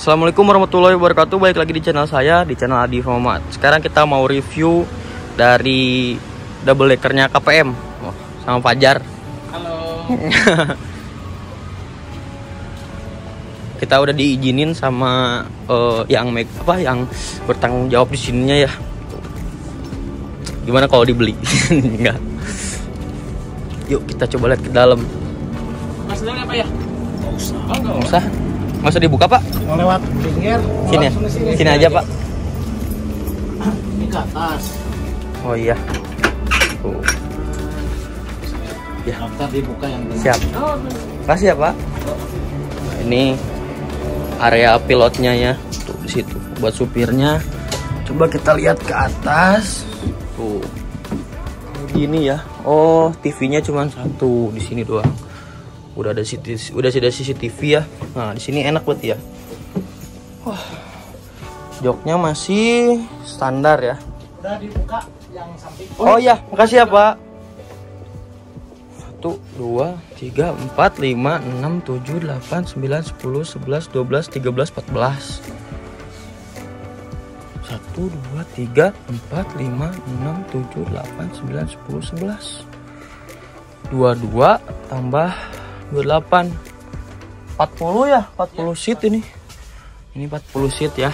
Assalamualaikum warahmatullahi wabarakatuh. Balik lagi di channel saya, di channel Adi Muhammad. Sekarang kita mau review dari double deckernya KPM sama Fajar. Halo. Kita udah diizinin sama yang bertanggung jawab di sininya ya. Gimana kalau dibeli? Enggak. Yuk kita coba lihat ke dalam. Maksudnya apa ya? Nggak usah. Nggak usah dibuka, Pak. Mau lewat pinggir. Sini ya. Sini aja, Pak. Ini ke atas. Oh iya. Tuh. Ya. Ntar dibuka yang tengah. Siap. Kasih ya, Pak. Ini area pilotnya ya. Tuh di situ buat supirnya. Coba kita lihat ke atas. Tuh. Gini ya. Oh, TV-nya cuma satu di sini doang. Udah ada CCTV ya. Nah, di sini enak buat ya. Wah. Joknya masih standar ya. Udah dibuka yang samping. Oh iya, makasih ya, Pak. 1 2 3 4 5 6 7 8 9 10 11 12 13 14. 1 2 3 4 5 6 7 8 9 10 11. 22 tambah 28 40 ya, 40 seat ini. Ini 40 seat ya.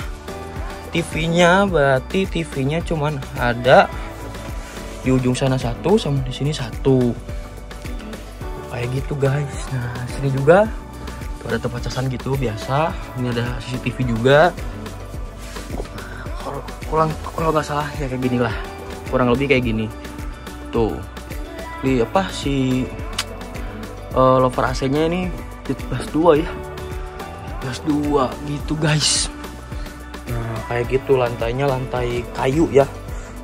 TV-nya berarti TV-nya cuman ada di ujung sana satu sama di sini satu. Kayak gitu guys. Nah, sini juga tuh ada tempat casan gitu biasa. Ini ada CCTV juga. Kalau nggak salah ya kayak gini lah. Kurang lebih kayak gini. Tuh. Di apa si lover AC-nya ini plus 2 ya. Plus 2 gitu guys. Nah, kayak gitu lantainya lantai kayu ya.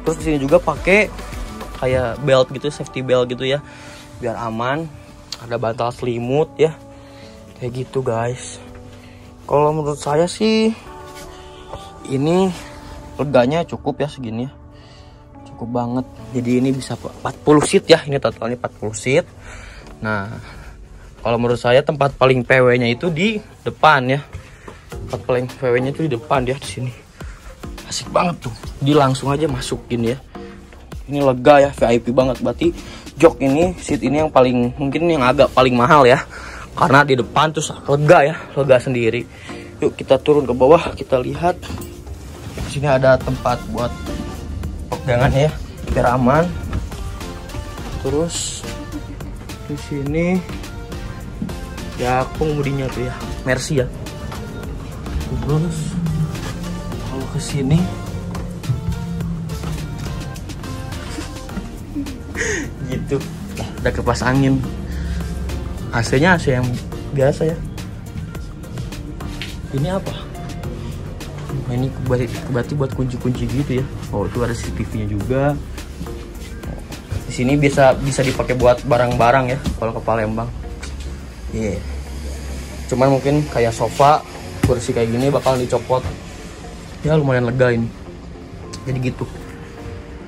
Terus di sini juga pakai kayak belt gitu, safety belt gitu ya. Biar aman. Ada bantal selimut ya. Kayak gitu guys. Kalau menurut saya sih ini leganya cukup ya segini ya. Cukup banget. Jadi ini bisa 40 seat ya. Ini totalnya 40 seat. Nah, kalau menurut saya tempat paling PW-nya itu di depan ya. Tempat paling PW-nya itu di depan ya, di sini. Asik banget tuh. Jadi langsung aja masukin ya. Ini lega ya, VIP banget. Berarti jok ini, seat ini yang paling mungkin yang agak paling mahal ya. Karena di depan tuh lega ya, lega sendiri. Yuk kita turun ke bawah, kita lihat. Di sini ada tempat buat pegangan ya, biar aman. Terus di sini ya pengemudinya tuh ya, Mercy ya. Terus kalau ke sini gitu, ada kipas angin. AC-nya AC yang biasa ya. Ini apa? Nah, ini berarti buat kunci-kunci gitu ya. Oh, itu ada CCTV-nya juga. Di sini bisa dipakai buat barang-barang ya kalau ke Palembang. Iya. Yeah. Cuman mungkin kayak sofa, kursi kayak gini bakal dicopot. Ya lumayan lega ini. Jadi gitu.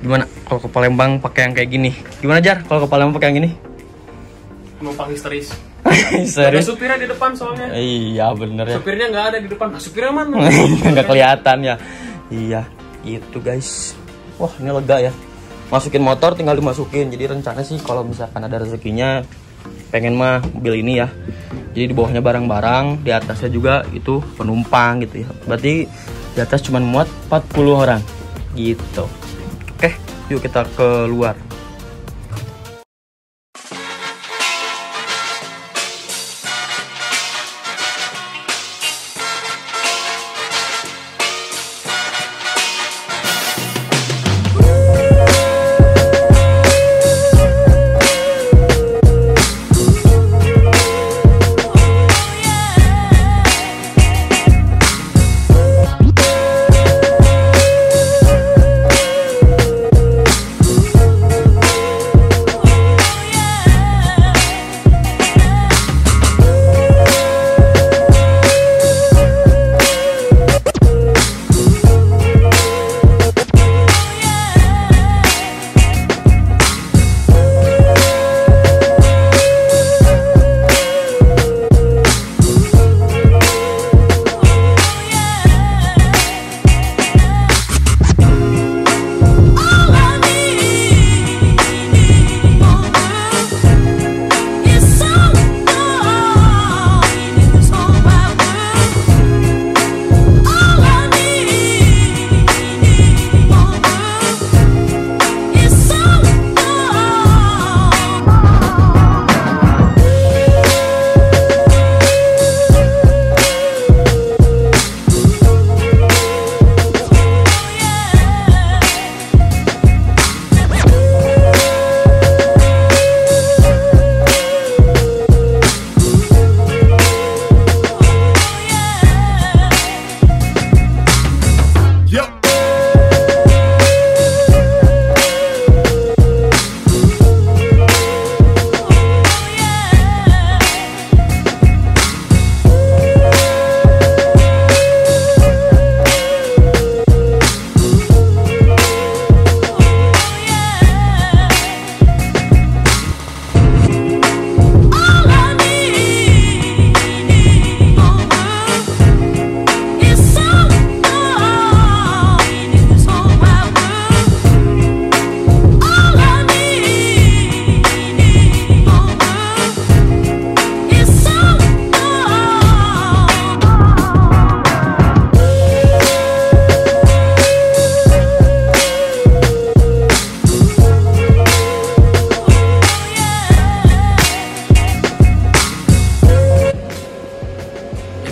Gimana kalau ke Palembang pakai yang kayak gini? Gimana Jar kalau ke Palembang pakai yang gini? Numpang histeris. Serius? Ada supirnya di depan soalnya. Iya bener ya. Supirnya nggak ada di depan. Nah, supirnya mana? Nggak kelihatan ya. Iya gitu guys. Wah ini lega ya. Masukin motor tinggal dimasukin. Jadi rencana sih kalau misalkan ada rezekinya pengen mah mobil ini ya. Jadi di bawahnya barang-barang, di atasnya juga itu penumpang gitu ya. Berarti di atas cuma muat 40 orang gitu. Oke, yuk kita keluar.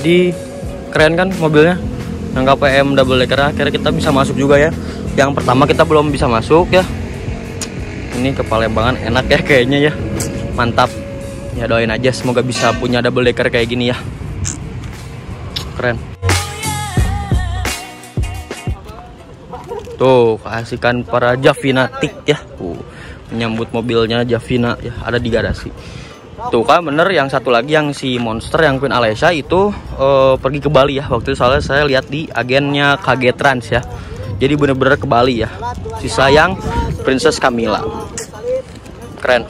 Jadi keren kan mobilnya, yang KPM double decker. Akhirnya kita bisa masuk juga ya. Yang pertama kita belum bisa masuk ya. Ini ke Palembang enak ya kayaknya ya, mantap ya. Doain aja semoga bisa punya double decker kayak gini ya, keren. Tuh keasikan para Javinatik ya, menyambut mobilnya Javina ya, ada di garasi. Tuh kan bener, yang satu lagi yang si Monster yang Queen Alessia itu pergi ke Bali ya. Waktu itu soalnya saya lihat di agennya KG Trans ya. Jadi bener-bener ke Bali ya. Sisa yang Princess Camilla. Keren.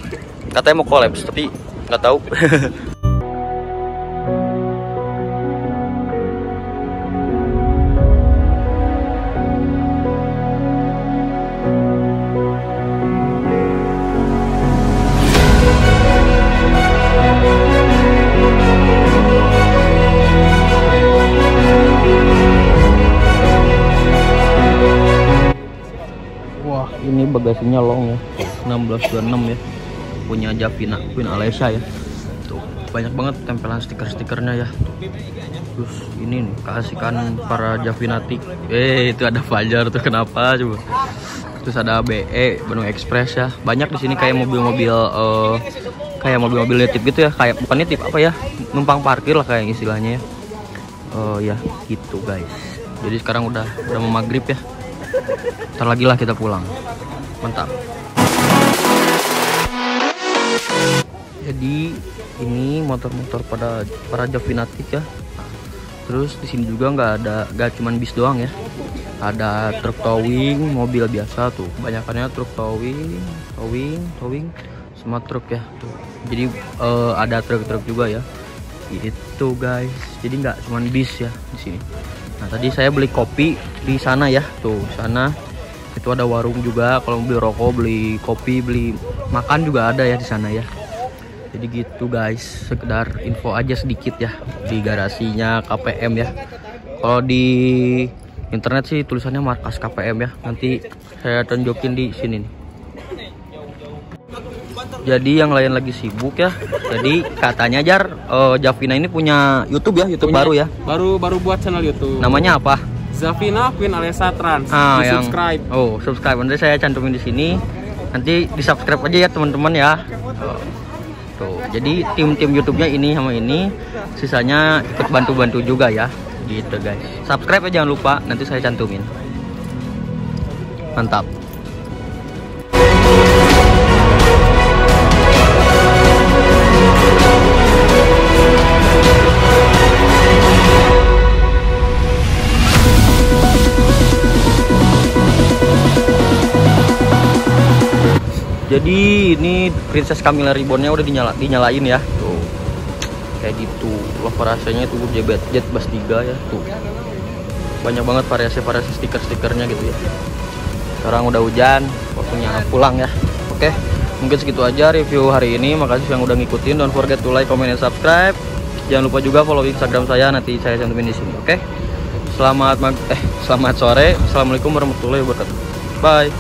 Katanya mau collab tapi nggak tahu. Ini bagasinya long ya, 1626 ya, punya Javina Queen Alessia ya. Tuh banyak banget tempelan stiker-stikernya ya. Terus ini nih keasikan para Javinatik. Itu ada Fajar tuh, kenapa coba. Terus ada BE Bandung Express ya. Banyak di sini kayak mobil-mobil kayak mobil-mobil nitip gitu ya, kayak bukan nitip apa ya, numpang parkir lah kayak istilahnya ya. Ya gitu guys. Jadi sekarang udah mau maghrib ya. Ntar lagi lah kita pulang. Mantap. Jadi ini motor-motor para Javinatik ya. Terus di sini juga nggak cuman bis doang ya. Ada truk towing, mobil biasa tuh. Banyakannya truk towing, sama truk ya. Tuh. Jadi ada truk-truk juga ya. Itu guys. Jadi nggak cuman bis ya di sini. Nah tadi saya beli kopi di sana ya. Tuh sana. Itu ada warung juga, kalau beli rokok, beli kopi, beli makan juga ada ya di sana ya. Jadi gitu guys, sekedar info aja sedikit ya di garasinya KPM ya. Kalau di internet sih tulisannya markas KPM ya. Nanti saya tunjukin di sini nih. Jadi yang lain lagi sibuk ya. Jadi katanya Jar, Javina ini punya YouTube ya, YouTube baru ya. Baru buat channel YouTube. Namanya apa? Javina Queen Alessia Trans. Subscribe. Subscribe. Nanti saya cantumin di sini. Nanti di subscribe aja ya teman-teman ya. Tuh. Jadi tim YouTube-nya ini sama ini, sisanya ikut bantu-bantu juga ya. Gitu guys. Subscribe ya jangan lupa. Nanti saya cantumin. Mantap. Jadi ini Princess Camilla Ribbonnya udah dinyalain ya. Tuh. Kayak gitu. Lover AC-nya itu Jet Bass 3 ya. Tuh. Banyak banget variasi stiker-stikernya gitu ya. Sekarang udah hujan, waktunya pulang ya. Oke. Mungkin segitu aja review hari ini. Makasih yang udah ngikutin. Don't forget to like, comment, and subscribe. Jangan lupa juga follow Instagram saya, nanti saya cantumin di sini. Oke. Selamat sore. Assalamualaikum warahmatullahi wabarakatuh. Bye.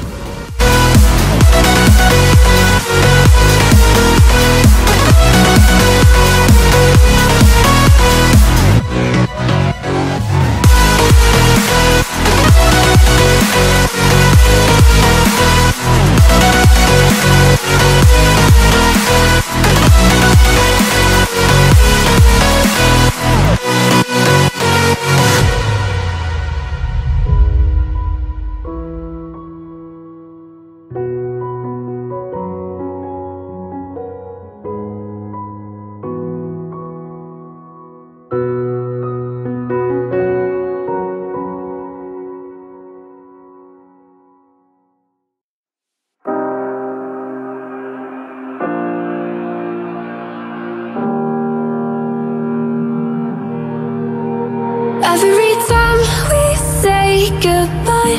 Every time we say goodbye,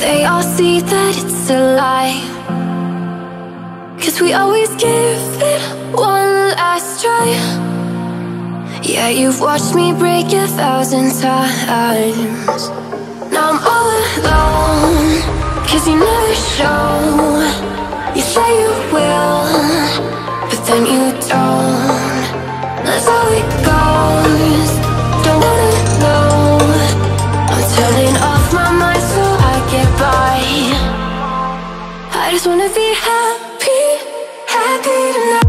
they all see that it's a lie. 'Cause we always give it one last try. Yeah, you've watched me break 1,000 times. Now I'm all alone, 'cause you never show. You say you will, but then you don't. That's how it goes. Don't wanna know. I'm turning off my mind so I get by. I just wanna be happy, happy tonight.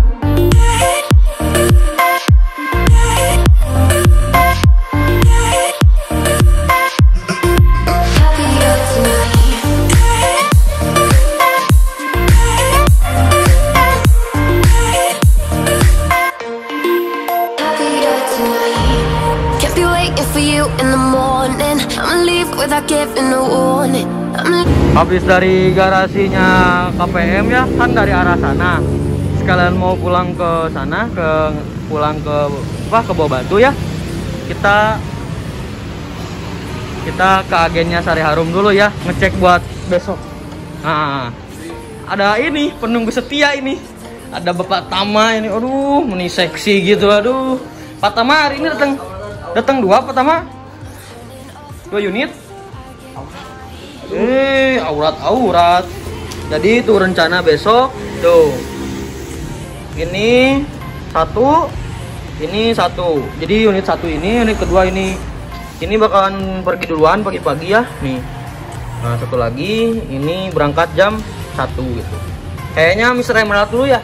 Habis dari garasinya KPM ya, kan dari arah sana. Sekalian mau pulang ke sana, pulang ke Bawah Batu ya. Kita ke agennya Sari Harum dulu ya, ngecek buat besok. Nah, ada ini penunggu setia ini. Ada Bapak Tama ini, aduh, meni seksi gitu, aduh. Pak Tama hari ini datang 2 Pak Tama. 2 unit. Aurat. Jadi itu rencana besok tuh. Ini 1, ini 1. Jadi unit 1 ini, unit kedua ini. Ini bakalan pergi duluan pagi-pagi ya, nih. Nah, satu lagi ini berangkat jam 1 gitu. Kayaknya Mr. Emerald dulu ya.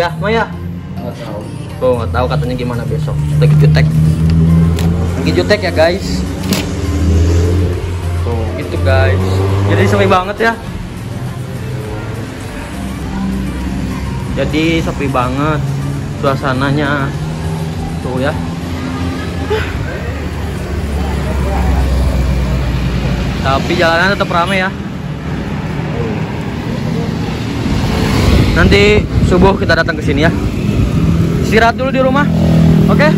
Ya, Maya. Nggak tahu. Tuh, nggak tahu katanya gimana besok. Lagi jutek ya, guys. Itu guys, jadi sepi banget ya. Jadi sepi banget suasananya tuh ya. Tapi jalanan tetap ramai ya. Nanti subuh kita datang ke sini ya. Istirahat dulu di rumah. Oke?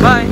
Bye.